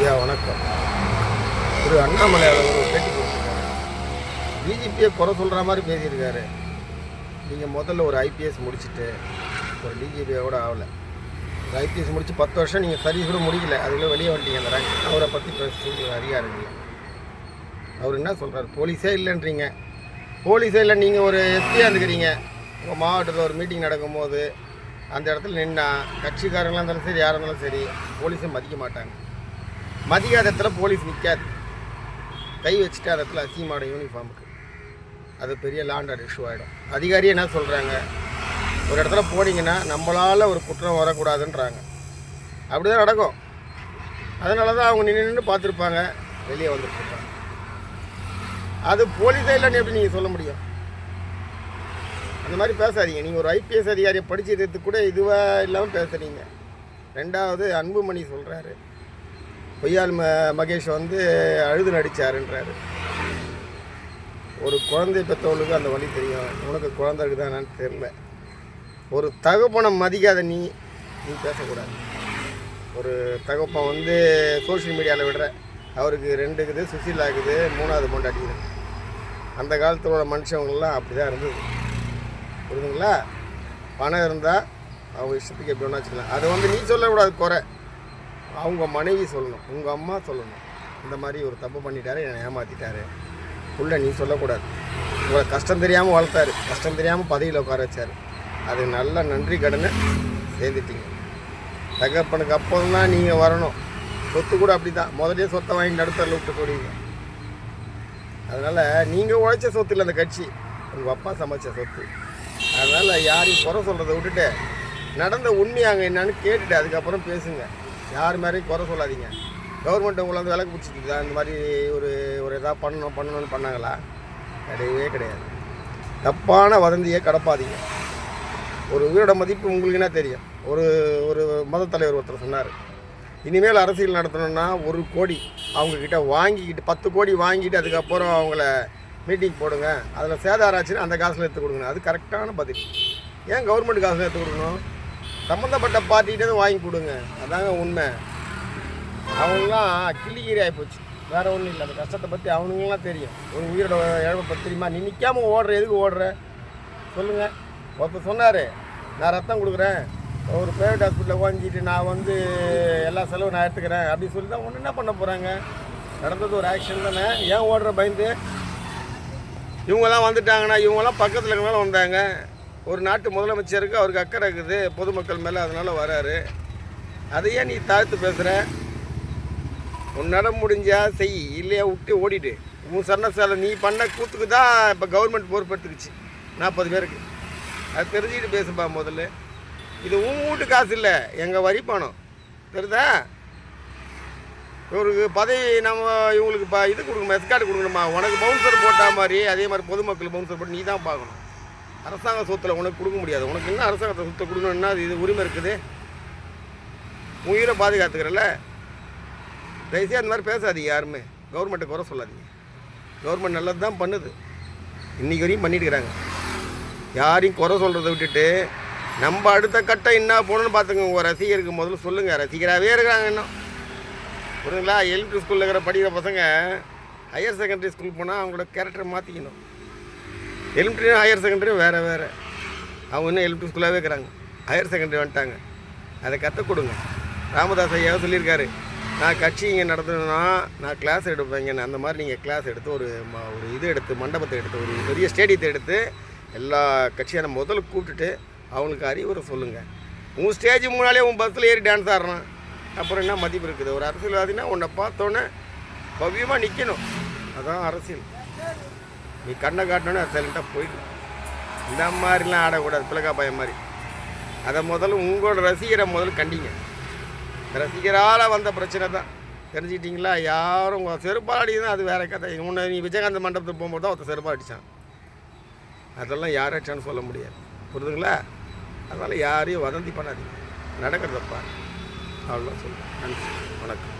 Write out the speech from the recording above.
ஐயா வணக்கம். திரு அண்ணாமலை அவர் ஒரு பேட்டி கொடுத்துருக்காரு. டிஜிபியை குறை சொல்கிற மாதிரி பேசியிருக்காரு. நீங்கள் முதல்ல ஒரு ஐபிஎஸ் முடிச்சுட்டு ஒரு டிஜிபியோட ஆகலை. ஒரு ஐபிஎஸ் முடித்து 10 வருஷம் நீங்கள் சர்வீஸ் கூட முடிக்கல, அதுக்குள்ளே வெளியே வந்துட்டீங்க. அந்த ரேங்க் அவரை பற்றி பேசுறது அதிகாரம் இல்லை. அவர் என்ன சொல்கிறார்? போலீஸே இல்லைன்றீங்க. போலீஸே இல்லை, நீங்கள் ஒரு எஸ்பியாக இருக்கிறீங்க. உங்கள் மாவட்டத்தில் ஒரு மீட்டிங் நடக்கும்போது அந்த இடத்துல நின்னா கட்சிக்காரங்களாக இருந்தாலும் சரி, யாராக இருந்தாலும் சரி, போலீஸை மதிக்க மாட்டாங்க. மதிக்காத இடத்துல போலீஸ் நிற்காது. கை வச்சுட்டு அந்த இடத்துல அசிங்கமான யூனிஃபார்முக்கு அது பெரிய லாண்ட் ஆர்டர் இஷ்யூ ஆகிடும். அதிகாரியே என்ன சொல்கிறாங்க? ஒரு இடத்துல போனீங்கன்னா நம்மளால் ஒரு குற்றம் வரக்கூடாதுன்றாங்க. அப்படி தான் நடக்கும். அதனால தான் அவங்க நின்று பார்த்துருப்பாங்க, வெளியே வந்துருப்பாங்க. அது போலீஸே இல்லைன்னு எப்படி நீங்கள் சொல்ல முடியும்? அந்த மாதிரி பேசாதீங்க. நீங்கள் ஒரு ஐபிஎஸ் அதிகாரியை படிச்சதுக்கு கூட இதுவாக இல்லாமல் பேசுகிறீங்க. ரெண்டாவது, அன்புமணி சொல்கிறாரு, பொய்யால் மகேஷ் வந்து அழுது நடித்தாருன்றாரு. ஒரு குழந்தை பெற்றவளுக்கு அந்த வழி தெரியும், உனக்கு குழந்தை இருக்குதான்னு தெரியல. ஒரு தகப்பனை மதிக்காத நீ பேசக்கூடாது. ஒரு தகப்பன் வந்து சோஷியல் மீடியாவில் விடுற, அவருக்கு 2 இருக்குது, சுசீலா இருக்குது, 3வது பொண்டாட்டிக்குது. அந்த காலத்தோட மனுஷவங்கள்லாம் அப்படி தான் இருந்தது. புரியுதுங்களா? பணம் இருந்தால் அவங்க இஷ்டத்துக்கு எப்படி ஒன்றா வச்சுக்கலாம். அதை வந்து நீ சொல்லக்கூடாது குறை, அவங்க மனைவி சொல்லணும், உங்கள் அம்மா சொல்லணும். இந்த மாதிரி ஒரு தப்பு பண்ணிட்டாரு, என்னை ஏமாற்றிட்டாரு புள்ள நீ சொல்லக்கூடாது. உங்களை கஷ்டம் தெரியாமல் வளர்த்தாரு, கஷ்டம் தெரியாமல் பதவியில் உட்கார வச்சார். அது நல்ல நன்றி கடனை சேர்ந்துட்டீங்க. தகப்பனுக்கு அப்போது தான் நீங்கள் வரணும். சொத்து கூட அப்படி தான், முதலே சொத்தை வாங்கி நடுத்தரில் விட்டு போடுவீங்க. அதனால் நீங்கள் உழைச்ச சொத்து இல்லை அந்த கட்சி, உங்கள் அப்பா சமைச்ச சொத்து. அதனால் யாரையும் குறை சொல்கிறத விட்டுட்டு நடந்த உண்மையாங்க என்னான்னு கேட்டுட்டு அதுக்கப்புறம் பேசுங்க. யார் மாதிரியும் குறை சொல்லாதீங்க. கவர்மெண்ட் உங்களை வந்து விலக்கு பிடிச்சிட்டு இந்த மாதிரி ஒரு எதாவது பண்ணணும்னு பண்ணாங்களா? கிடையவே கிடையாது. தப்பான வதந்தியை கடப்பாதீங்க. ஒரு உயிரோட மதிப்பு உங்களுக்கு என்ன தெரியும்? ஒரு மத தலைவர் ஒருத்தர் சொன்னார், இனிமேல் அரசியல் நடத்தணும்னா 1 கோடி அவங்கக்கிட்ட வாங்கிக்கிட்டு 10 கோடி வாங்கிட்டு அதுக்கப்புறம் அவங்கள மீட்டிங் போடுங்க, அதில் சேதாராச்சுன்னு அந்த காசில் எடுத்து கொடுங்க. அது கரெக்டான பதில். ஏன் கவர்மெண்ட் காசில் எடுத்து கொடுக்கணும்? சம்மந்தப்பட்ட பார்ட்டிகிட்டே வாங்கி கொடுங்க. அதாங்க உண்மை. அவங்களாம் கிளிகிரி ஆகிப்போச்சு, வேறு ஒன்றும் இல்லை. அந்த கஷ்டத்தை பற்றி அவனுங்களாம் தெரியும். ஒரு உயிரோட இழப்பை பற்றி தெரியுமா? நீ நிற்காமல் ஓடுற, எதுக்கு ஓடுற சொல்லுங்கள். ஒருத்தர் சொன்னார், நான் ரத்தம் கொடுக்குறேன், ஒரு ப்ரைவேட் ஹாஸ்பிட்டலில் வாங்கிட்டு நான் வந்து எல்லா செலவும் நான் எடுத்துக்கிறேன் அப்படின்னு சொல்லி தான் ஒன்று என்ன பண்ண போகிறாங்க? நடந்தது ஒரு ஆக்ஷன் தானே. ஏன் ஓடுற பயந்து? இவங்கெல்லாம் வந்துட்டாங்கன்னா, இவங்கெல்லாம் பக்கத்தில் இருக்கிறனால வந்தாங்க. ஒரு நாட்டு முதலமைச்சருக்கு அவருக்கு அக்கறை இருக்குது பொதுமக்கள் மேலே, அதனால் வராரு. அதையே நீ தாழ்த்து பேசுகிற. உன்னால் முடிஞ்சால் செய், இல்லையா விட்டு ஓடிட்டு. உன் சரணசாலை நீ பண்ண கூத்துக்கு தான் இப்போ கவர்மெண்ட் பொறுப்பெடுத்துக்குச்சு 40 பேருக்கு. அது தெரிஞ்சுக்கிட்டு பேசுப்பா முதல்ல. இது உன் வீட்டு காசு இல்லை, எங்கள் வரி பணம், தெரியுதா? இவருக்கு பதவி நம்ம இவங்களுக்கு இது கொடுக்கணுமா, எஸ்கார்டு கொடுக்கணுமா? உனக்கு பவுன்சர் போட்டால் மாதிரி அதே மாதிரி பொதுமக்கள் பவுன்சர் போட்டு நீ தான் பார்க்கணும். அரசாங்க சொத்தில் உனக்கு கொடுக்க முடியாது. உனக்கு என்ன அரசாங்கத்தை சொத்தை கொடுக்கணும்னா இது உரிமை இருக்குது? உயிரை பாதுகாத்துக்கிறல்ல. தயவுசெய்து அந்த மாதிரி பேசாதீங்க. யாருமே கவர்மெண்ட்டை குறை சொல்லாதீங்க. கவர்மெண்ட் நல்லது தான் பண்ணுது, இன்றைக்கி வரையும் பண்ணிட்டு இருக்கிறாங்க. யாரையும் குறை சொல்கிறத விட்டுட்டு நம்ம அடுத்த கட்டம் என்ன போகணுன்னு பார்த்துங்க. உங்கள் ரசிகருக்கு முதல்ல சொல்லுங்கள், ரசிகராகவே இருக்கிறாங்க இன்னும். புரியுதுங்களா? எலிமெண்ட்ரி ஸ்கூலில் இருக்கிற படிக்கிற பசங்க ஹையர் செகண்டரி ஸ்கூல் போனால் அவங்களோட கேரக்டரை மாற்றிக்கணும். எலிமெண்ட்ரியும் ஹையர் செகண்டரியும் வேறு வேறு. அவங்க இன்னும் எலிமெண்ட்ரி ஸ்கூலாகவே இருக்கிறாங்க, ஹையர் செகண்டரி வந்துட்டாங்க. அதை கற்றுக் கொடுங்க. ராமதாஸ் ஐயாவை சொல்லியிருக்காரு, நான் கட்சி இங்கே நடத்தணும்னா நான் கிளாஸ் எடுப்பேங்கன்னு. அந்த மாதிரி நீங்கள் கிளாஸ் எடுத்து ஒரு இது எடுத்து, மண்டபத்தை எடுத்து, ஒரு பெரிய ஸ்டேடியத்தை எடுத்து எல்லா கட்சியான முதல்ல கூப்பிட்டுட்டு அவங்களுக்கு அறிவுரை சொல்லுங்கள். உன் ஸ்டேஜ் முன்னாலே உன் பஸ்ஸில் ஏறி டான்ஸ் ஆடுறான், அப்புறம் என்ன மதிப்பு இருக்குது? ஒரு அரசியல்வாதினா உன்னை பார்த்தோன்னே பவ்யமாக நிற்கணும். அதான் அரசியல். நீ கண்ணை காட்டினோன்னே சைலண்ட்டாக போயிடணும். இந்த மாதிரிலாம் ஆடக்கூடாது, பிளக்கா பையன் மாதிரி. அதை முதல்ல உங்களோட ரசிகரை முதல்ல கண்டிங்க. ரசிகரால் வந்த பிரச்சனை தான், தெரிஞ்சுக்கிட்டிங்களா? யாரும் உங்கள் செருப்பால் அடிக்குதுன்னா அது வேறு கதை. முன்னே நீ விஜயகாந்த் மண்டபத்துக்கு போகும்போது தான் ஒருத்தர் செருப்பாக அடித்தான். அதெல்லாம் யார் அடிச்சான்னு சொல்ல முடியாது. புரியுதுங்களா? அதனால் யாரையும் வதந்தி பண்ணாதீங்க. நடக்கிறதப்பா அவ்வளோதான் சொல்லுங்கள். நன்றி, வணக்கம்.